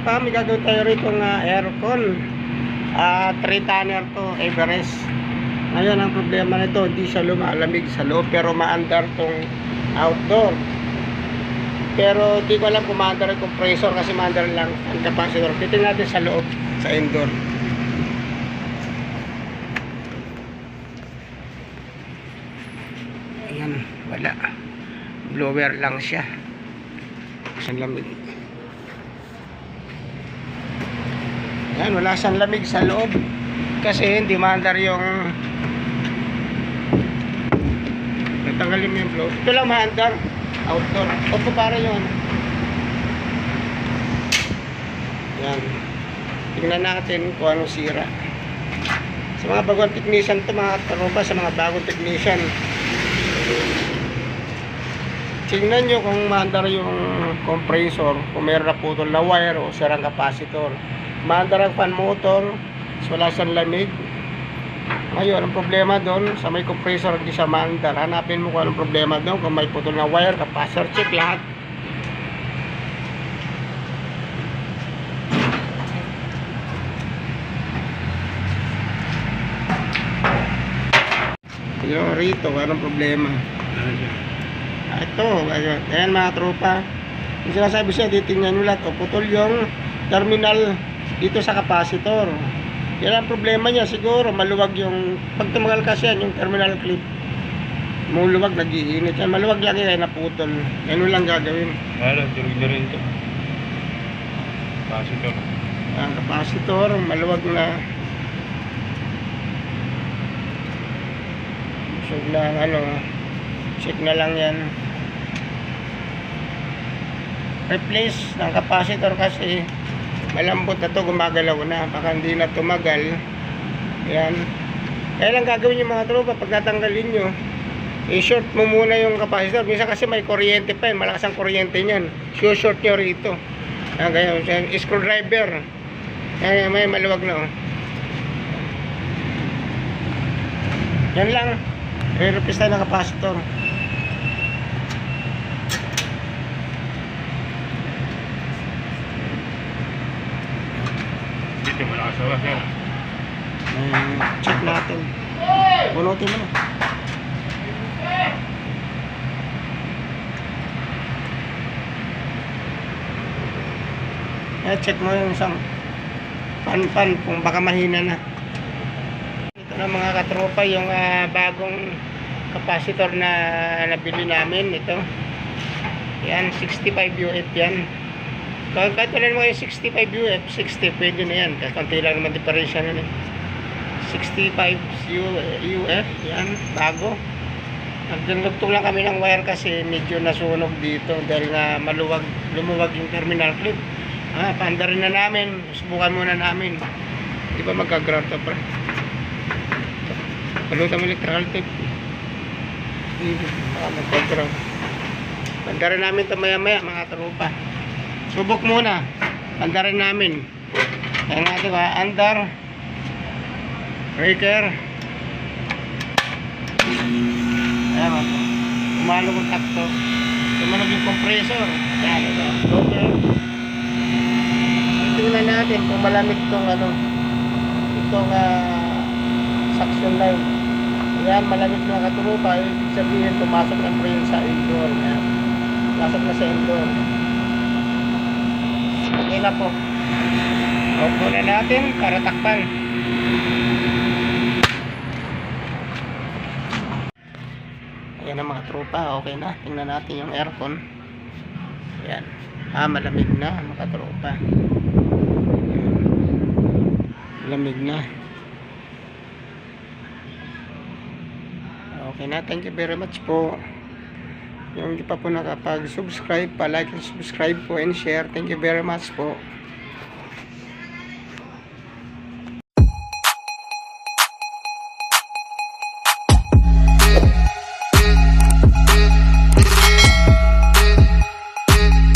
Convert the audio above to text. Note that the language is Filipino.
tropa, may gagawin tayo rito ng aircon. 3-tonner to, Everest. Ngayon ang problema nito, hindi siya lumalamig sa loob pero maandar tong outdoor. Pero hindi ko alam kung maandar yung compressor kasi maandar lang ang capacitor. Titingnan natin sa loob, sa indoor. Ayan, wala. Blower lang siya. Isang lamig. Ayan, wala siyang lamig sa loob kasi hindi maandar yung natanggalin mo yung blower. Ito lang maandar outdoor. Opo para yun. Ayan, tingnan natin kung anong sira. Sa mga bagong technician to, mga katropa, sa mga bagong technician, tingnan nyo kung maandar yung compressor, kung meron na putol na wire o sirang capacitor. Maandar ang fan motor, so wala siyang lamig. Ngayon, ang problema doon, sa may compressor hindi siya maandar. Hanapin mo kung anong problema doon, kung may putol na wire, capacitor, check lahat. Yung rito, anong problema? Ito, ayan mga tropa. Yung sinasabi siya, titingnan nyo lahat. Putol yung terminal dito sa capacitor. Yan ang problema niya. Siguro maluwag yung, pag tumagal kasi yan, yung terminal clip muluwag, nag-iinit yan. Maluwag lang yan, naputol. Yan lang gagawin. Durog na rin ito. Capacitor. Ang capacitor, maluwag na. So lang, check na lang yan. Replace ng capacitor kasi malambot na to, gumagalaw na, baka hindi na tumagal. Yan, kaya lang gagawin yung mga tropa pag natanggalin nyo, i-short mo muna yung capacitor. Minsan kasi may kuryente pa yun, malakas ang kuryente nyan, short nyo rito. Yan, ganyan, screwdriver. Yan, may maluwag na. Yan lang, i-replace tayo ng capacitor. Check natin. Bunutin mo na. Check mo yung isang pan kung baka mahina na. Ito na mga katropa yung bagong capacitor na nabili namin. Ito yan, 65 UF yan. Kahit wala naman yung 65 UF, 60 pwede na yan. Kasi konti lang naman diferensya na yan. 65 UF, yan, bago. Nagdulugtong lang kami ng wire kasi medyo nasunog dito dahil nga lumuwag yung terminal clip. Paandarin na namin, subukan muna namin. Di ba magka-ground to, pre? Palutan mo electrical tape. Magka-ground. Paandarin namin ito maya-maya, mga tropa. Subok muna. Andarin namin. Kaya natin ba? Andar. Breaker. Ayan mo. Umalog ang takto. Tumanog yung compressor. Ayan ito. Loader. Tingnan natin kung malamig itong itong suction line. Ayan, malamig mga katurupa. Ibig sabihin, tumasok ng brain sa indoor. Ayan. Tumasok na sa indoor. Okay na po. Off muna natin para takpan. Ayan ang mga tropa. Okay na. Tingnan natin yung aircon. Ayan. Malamig na mga tropa. Malamig na. Okay na. Thank you very much po. Yung hindi pa po nakapag-subscribe, pa-like and subscribe po and share. Thank you very much po.